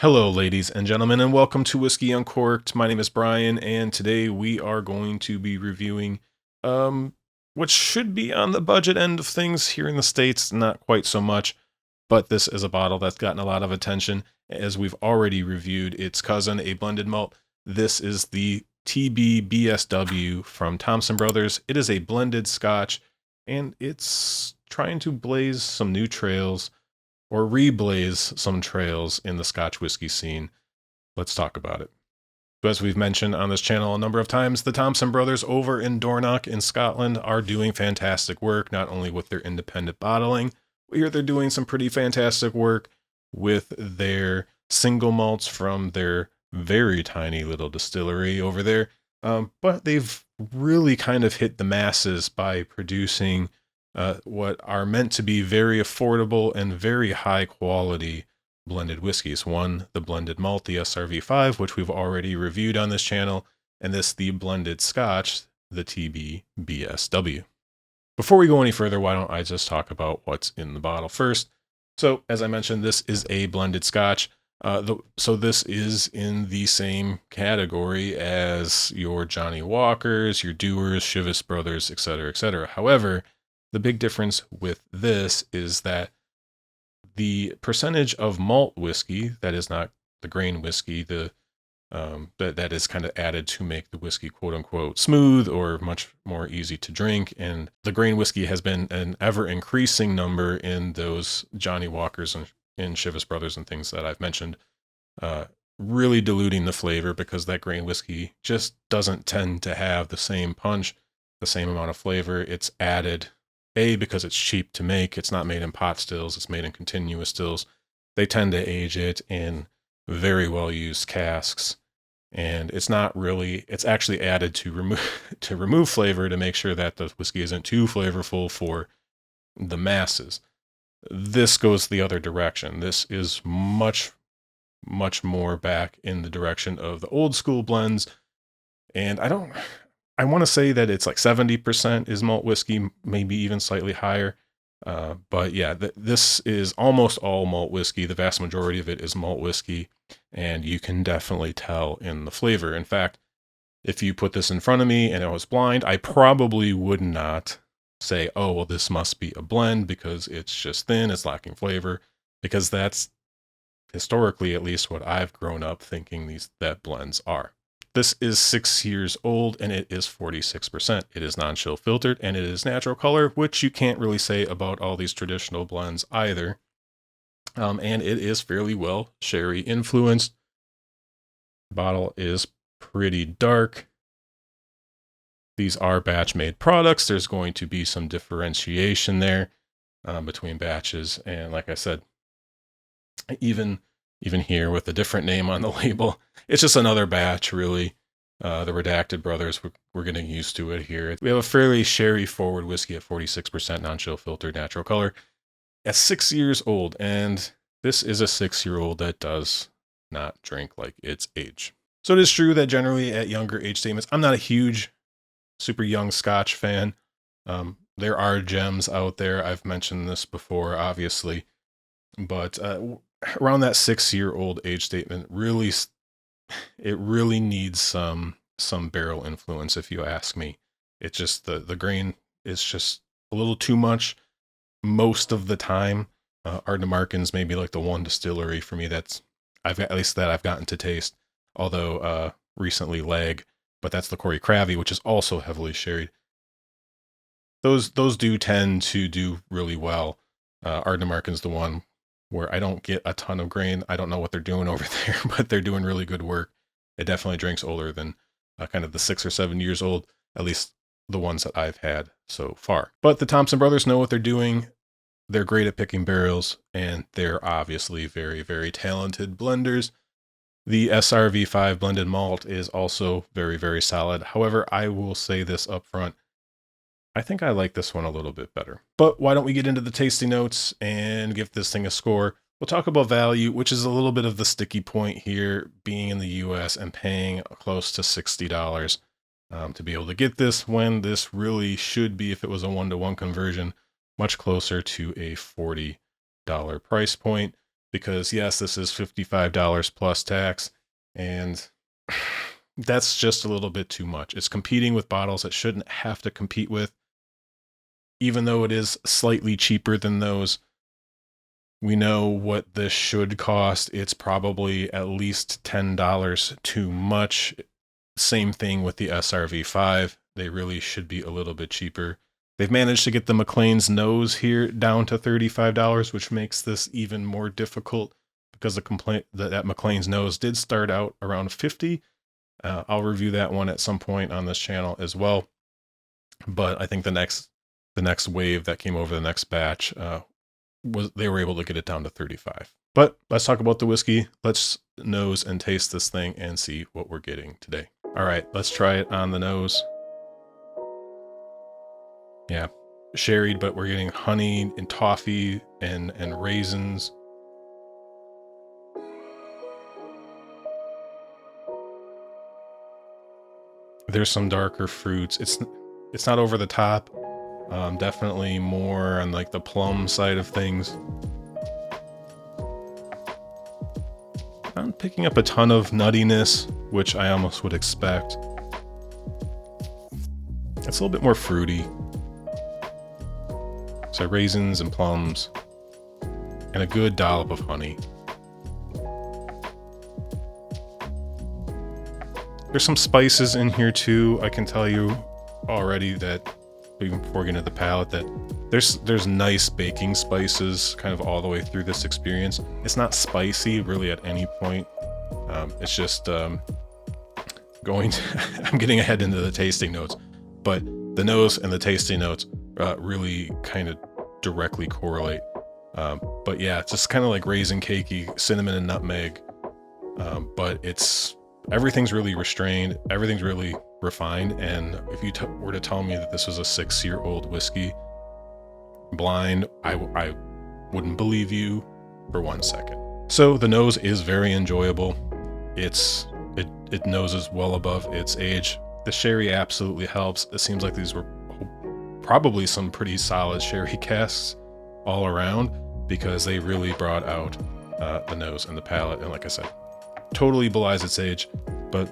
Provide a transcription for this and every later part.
Hello, ladies and gentlemen, and welcome to Whiskey Uncorked. My name is Brian, and today we are going to be reviewing what should be on the budget end of things here in the States, not quite so much, but this is a bottle that's gotten a lot of attention, as we've already reviewed its cousin, a blended malt. This is the TB BSW from Thompson Brothers. It is a blended Scotch, and it's trying to blaze some new trails or reblaze some trails in the Scotch whiskey scene. Let's talk about it. As we've mentioned on this channel a number of times, the Thompson brothers over in Dornoch in Scotland are doing fantastic work, not only with their independent bottling, but here they're doing some pretty fantastic work with their single malts from their very tiny little distillery over there. But they've really kind of hit the masses by producing what are meant to be very affordable and very high quality blended whiskeys. One, the blended malt, the SRV5, which we've already reviewed on this channel, and this, the blended Scotch, the TB BSW. Before we go any further, why don't I just talk about what's in the bottle first? So, as I mentioned, this is a blended Scotch. So this is in the same category as your Johnny Walkers, your Dewars, Chivas Brothers, etc., etc. However, the big difference with this is that the percentage of malt whiskey, that is not the grain whiskey, that is kind of added to make the whiskey quote unquote smooth or much more easy to drink. And the grain whiskey has been an ever increasing number in those Johnny Walkers and Chivas Brothers and things that I've mentioned, really diluting the flavor because that grain whiskey just doesn't tend to have the same punch, the same amount of flavor. It's added because it's cheap to make. It's not made in pot stills. It's made in continuous stills. They tend to age it in very well used casks. And it's actually added to remove flavor to make sure that the whiskey isn't too flavorful for the masses. This goes the other direction. This is much, much more back in the direction of the old school blends. And I want to say that it's like 70% is malt whiskey, maybe even slightly higher. But yeah, this is almost all malt whiskey. The vast majority of it is malt whiskey, and you can definitely tell in the flavor. In fact, if you put this in front of me and I was blind, I probably would not say, oh, well, this must be a blend because it's just thin, it's lacking flavor, because that's historically at least what I've grown up thinking that blends are. This is 6 years old and it is 46%. It is non-chill filtered and it is natural color, which you can't really say about all these traditional blends either. And it is fairly well sherry influenced. The bottle is pretty dark. These are batch made products. There's going to be some differentiation there between batches. And like I said, even here with a different name on the label, it's just another batch, really. The Redacted Brothers, we're getting used to it here. We have a fairly sherry forward whiskey at 46% non-chill filtered natural color at 6 years old. And this is a 6-year-old that does not drink like its age. So it is true that generally at younger age statements, I'm not a huge, super young Scotch fan. There are gems out there. I've mentioned this before, obviously. But around that 6-year-old age statement, it really needs some barrel influence, if you ask me. It's just the grain is just a little too much most of the time. Ardnamurchan's maybe like the one distillery for me I've gotten to taste. Although recently Lag, but that's the Corey Cravey, which is also heavily sherried. Those do tend to do really well. Ardnamurchan's the one where I don't get a ton of grain. I don't know what they're doing over there, but they're doing really good work. It definitely drinks older than kind of the 6 or 7 years old, at least the ones that I've had so far. But the Thompson brothers know what they're doing. They're great at picking barrels, and they're obviously very, very talented blenders. The SRV5 blended malt is also very, very solid. However, I will say this up front. I think I like this one a little bit better. But why don't we get into the tasting notes and give this thing a score? We'll talk about value, which is a little bit of the sticky point here, being in the US and paying close to $60 to be able to get this, when this really should be, if it was a 1-to-1 conversion, much closer to a $40 price point. because yes, this is $55 plus tax, and that's just a little bit too much. It's competing with bottles it shouldn't have to compete with. Even though it is slightly cheaper than those, we know what this should cost. It's probably at least $10 too much. Same thing with the SRV5. They really should be a little bit cheaper. They've managed to get the McLean's nose here down to $35, which makes this even more difficult because that McLean's nose did start out around $50. I'll review that one at some point on this channel as well. But I think the next wave that came over the next batch they were able to get it down to $35. But let's talk about the whiskey. Let's nose and taste this thing and see what we're getting today. All right, let's try it on the nose. Yeah, sherried, but we're getting honey and toffee and raisins. There's some darker fruits. It's not over the top. Definitely more on like the plum side of things. I'm picking up a ton of nuttiness, which I almost would expect. It's a little bit more fruity. So raisins and plums, and a good dollop of honey. There's some spices in here too. I can tell you already that, even before getting to the palate, that there's nice baking spices kind of all the way through this experience. It's not spicy really at any point. It's just going to I'm getting ahead into the tasting notes, but the nose and the tasting notes really kind of directly correlate. But yeah, it's just kind of like raisin cakey, cinnamon and nutmeg. But everything's really restrained. Everything's really refined. And if you were to tell me that this was a 6-year-old whiskey blind, I wouldn't believe you for 1 second. So the nose is very enjoyable. It noses well above its age. The sherry absolutely helps. It seems like these were probably some pretty solid sherry casks all around, because they really brought out the nose and the palate. And like I said, totally belies its age, but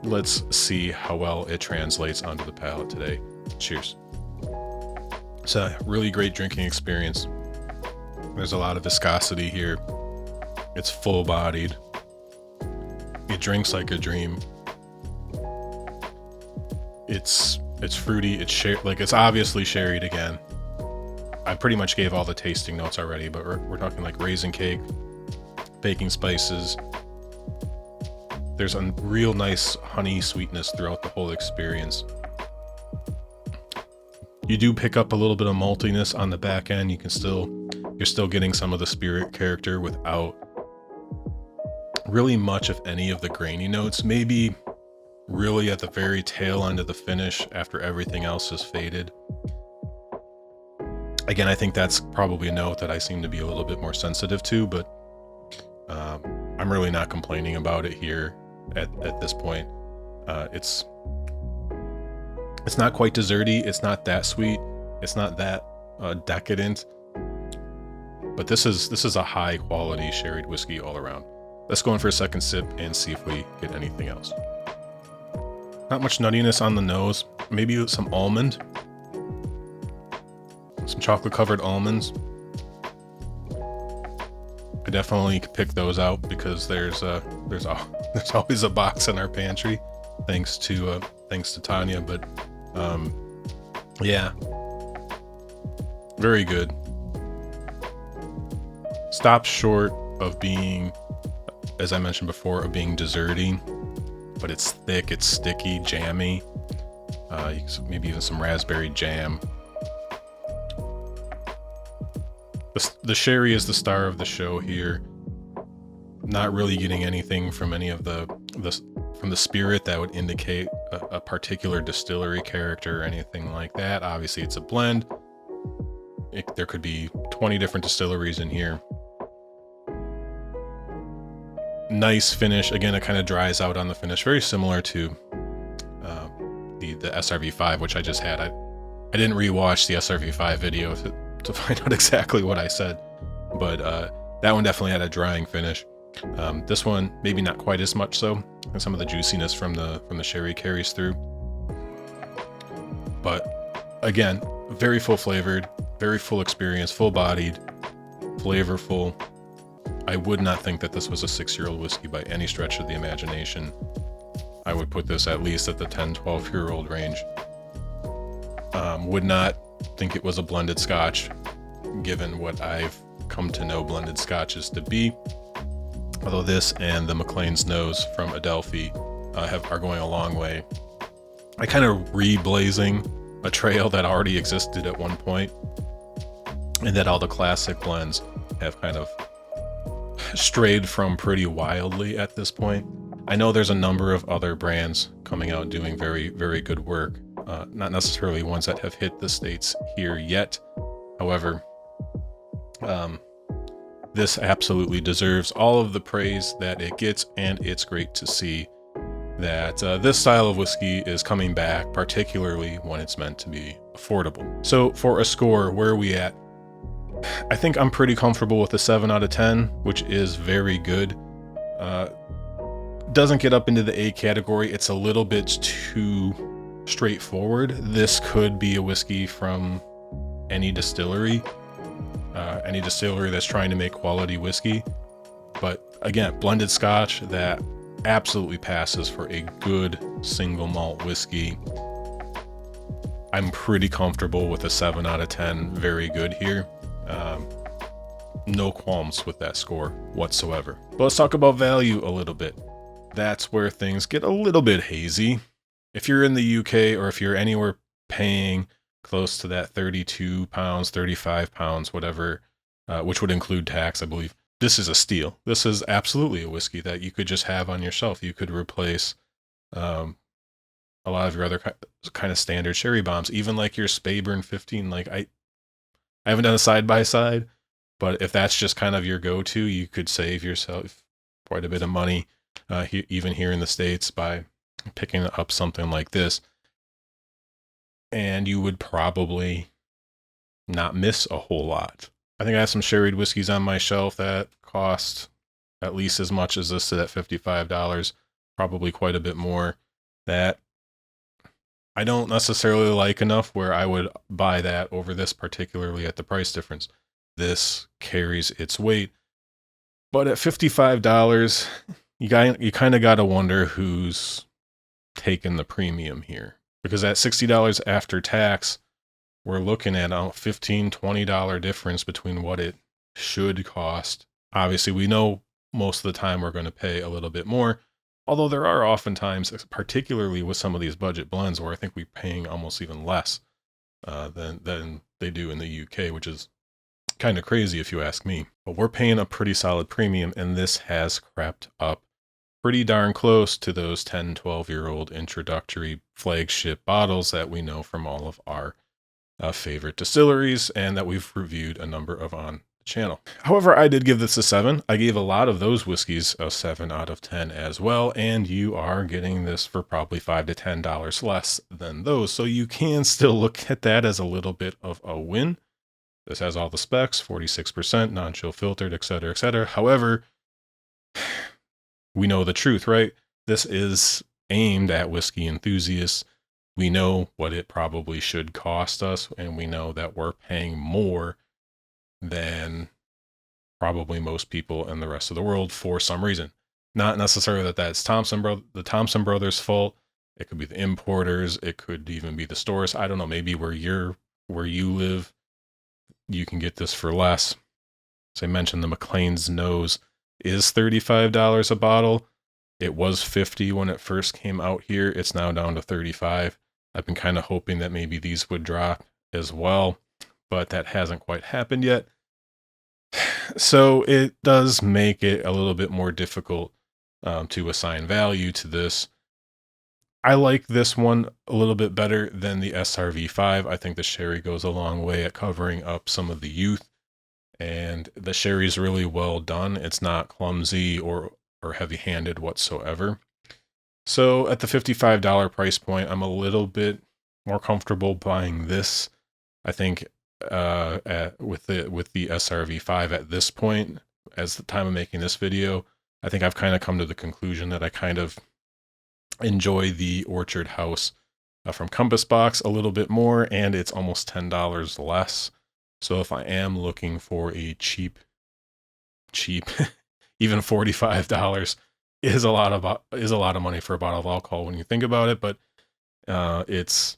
let's see how well it translates onto the palate today. Cheers. It's a really great drinking experience. There's a lot of viscosity here. It's full-bodied. It drinks like a dream. It's fruity. It's obviously sherried again. I pretty much gave all the tasting notes already, but we're talking like raisin cake, baking spices. There's a real nice honey sweetness throughout the whole experience. You do pick up a little bit of maltiness on the back end. You're still getting some of the spirit character without really much of any of the grainy notes. Maybe really at the very tail end of the finish after everything else has faded. Again, I think that's probably a note that I seem to be a little bit more sensitive to, but I'm really not complaining about it here at this point. It's not quite desserty. It's not that sweet. It's not that decadent. But this is a high quality sherried whiskey all around. Let's go in for a second sip and see if we get anything else. Not much nuttiness on the nose. Maybe some almond. Some chocolate covered almonds. I definitely could pick those out because there's always a box in our pantry, thanks to Tanya. But yeah, very good. Stops short of being, as I mentioned before, of being desserty, but it's thick, it's sticky, jammy. Maybe even some raspberry jam. The sherry is the star of the show here. Not really getting anything from any of from the spirit that would indicate a particular distillery character or anything like that. Obviously, it's a blend. There could be 20 different distilleries in here. Nice finish. Again, it kind of dries out on the finish, very similar to the SRV5, which I just had. I didn't rewatch the SRV5 video to find out exactly what I said, but That one definitely had a drying finish. This one, maybe not quite as much so. And some of the juiciness from the sherry carries through. But again, very full flavored, very full experience, full bodied, flavorful. I would not think that this was a 6-year-old whiskey by any stretch of the imagination. I would put this at least at the 10, 12-year-old range. Would not think it was a blended Scotch, given what I've come to know blended Scotches to be. Although this and the McLean's Nose from Adelphi are going a long way. I kind of re-blazing a trail that already existed at one point, and that all the classic blends have kind of strayed from pretty wildly at this point. I know there's a number of other brands coming out doing very, very good work. Not necessarily ones that have hit the States here yet. However, this absolutely deserves all of the praise that it gets, and it's great to see that this style of whiskey is coming back, particularly when it's meant to be affordable. So for a score, where are we at? I think I'm pretty comfortable with a 7 out of 10, which is very good. Doesn't get up into the A category. It's a little bit too straightforward. This could be a whiskey from any distillery that's trying to make quality whiskey. But again, blended Scotch that absolutely passes for a good single malt whiskey. I'm pretty comfortable with a 7 out of 10. Very good here. No qualms with that score whatsoever. But let's talk about value a little bit. That's where things get a little bit hazy. If you're in the UK, or if you're anywhere paying close to that 32 pounds, 35 pounds, whatever, which would include tax, I believe, this is a steal. This is absolutely a whiskey that you could just have on your shelf. You could replace a lot of your other kind of standard sherry bombs, even like your Speyburn 15. Like I haven't done a side-by-side, but if that's just kind of your go-to, you could save yourself quite a bit of money, even here in the States, by picking up something like this. And you would probably not miss a whole lot. I think I have some sherried whiskeys on my shelf that cost at least as much as this at $55, probably quite a bit more, that I don't necessarily like enough where I would buy that over this, particularly at the price difference. This carries its weight. But at $55, you kind of got to wonder who's taking the premium here. Because at $60 after tax, we're looking at a $15, $20 difference between what it should cost. Obviously, we know most of the time we're going to pay a little bit more. Although there are often times, particularly with some of these budget blends, where I think we're paying almost even less than they do in the UK, which is kind of crazy if you ask me. But we're paying a pretty solid premium, and this has crept up pretty darn close to those 10, 12-year-old introductory flagship bottles that we know from all of our favorite distilleries and that we've reviewed a number of on the channel. However, I did give this a 7. I gave a lot of those whiskeys a 7 out of 10 as well, and you are getting this for probably $5 to $10 less than those, so you can still look at that as a little bit of a win. This has all the specs, 46%, non-chill filtered, etc., etc. However, we know the truth, right? This is aimed at whiskey enthusiasts. We know what it probably should cost us, and we know that we're paying more than probably most people in the rest of the world for some reason. Not necessarily that that's the Thompson Brothers' fault. It could be the importers. It could even be the stores. I don't know. Maybe where you live, you can get this for less. As I mentioned, the McLean's Nose is $35 a bottle. It was $50 when it first came out here. It's now down to $35. I've been kind of hoping that maybe these would drop as well, but that hasn't quite happened yet. So it does make it a little bit more difficult to assign value to this. I like this one a little bit better than the SRV5. I think the sherry goes a long way at covering up some of the youth, and the sherry is really well done. It's not clumsy or heavy-handed whatsoever. So at the $55 price point, I'm a little bit more comfortable buying this. I think with the SRV5 at this point, as the time of making this video, I think I've kind of come to the conclusion that I kind of enjoy the Orchard House from Compass Box a little bit more, and it's almost $10 less. So if I am looking for a cheap, even $45 is a lot of money for a bottle of alcohol when you think about it. But it's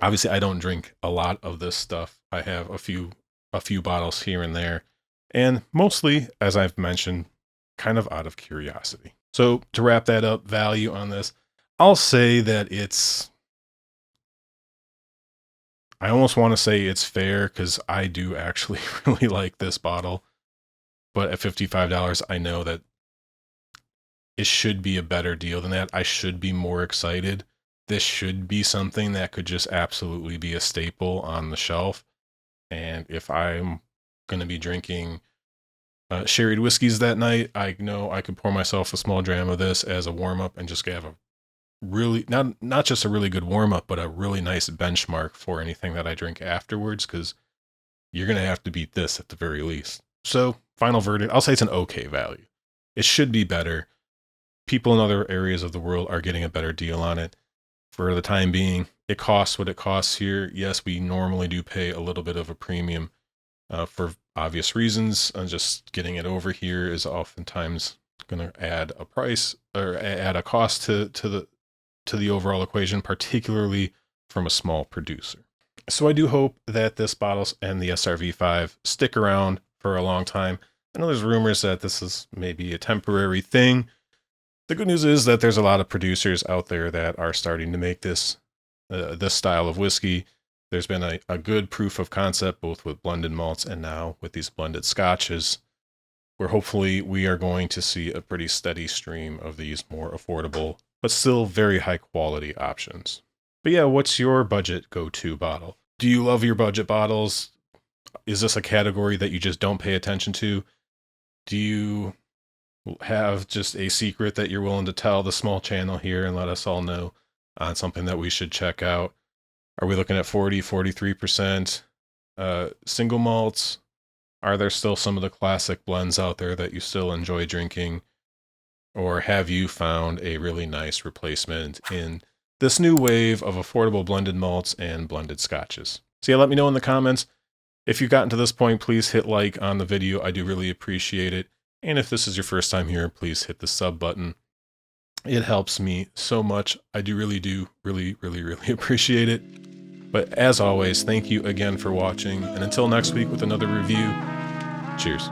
obviously I don't drink a lot of this stuff. I have a few bottles here and there, and mostly, as I've mentioned, kind of out of curiosity. So to wrap that up, value on this, I'll say that I almost want to say it's fair, because I do actually really like this bottle. But at $55, I know that it should be a better deal than that. I should be more excited. This should be something that could just absolutely be a staple on the shelf. And if I'm going to be drinking sherried whiskeys that night, I know I could pour myself a small dram of this as a warm-up and just have a really, not just a really good warm-up, but a really nice benchmark for anything that I drink afterwards, because you're going to have to beat this at the very least. So, final verdict, I'll say it's an okay value. It should be better. People in other areas of the world are getting a better deal on it. For the time being, it costs what it costs here. Yes, we normally do pay a little bit of a premium for obvious reasons. And just getting it over here is oftentimes going to add a price or add a cost to the overall equation, particularly from a small producer. So I do hope that this bottle and the SRV5 stick around for a long time. I know there's rumors that this is maybe a temporary thing. The good news is that there's a lot of producers out there that are starting to make this style of whiskey. There's been a good proof of concept, both with blended malts and now with these blended scotches, where hopefully we are going to see a pretty steady stream of these more affordable, but still very high quality options. But yeah, what's your budget go-to bottle? Do you love your budget bottles? Is this a category that you just don't pay attention to? Do you have just a secret that you're willing to tell the small channel here and let us all know on something that we should check out? Are we looking at 43% single malts? Are there still some of the classic blends out there that you still enjoy drinking? Or have you found a really nice replacement in this new wave of affordable blended malts and blended scotches? So yeah, let me know in the comments. If you've gotten to this point, please hit like on the video. I do really appreciate it. And if this is your first time here, please hit the sub button. It helps me so much. I do really appreciate it. But as always, thank you again for watching. And until next week with another review, cheers.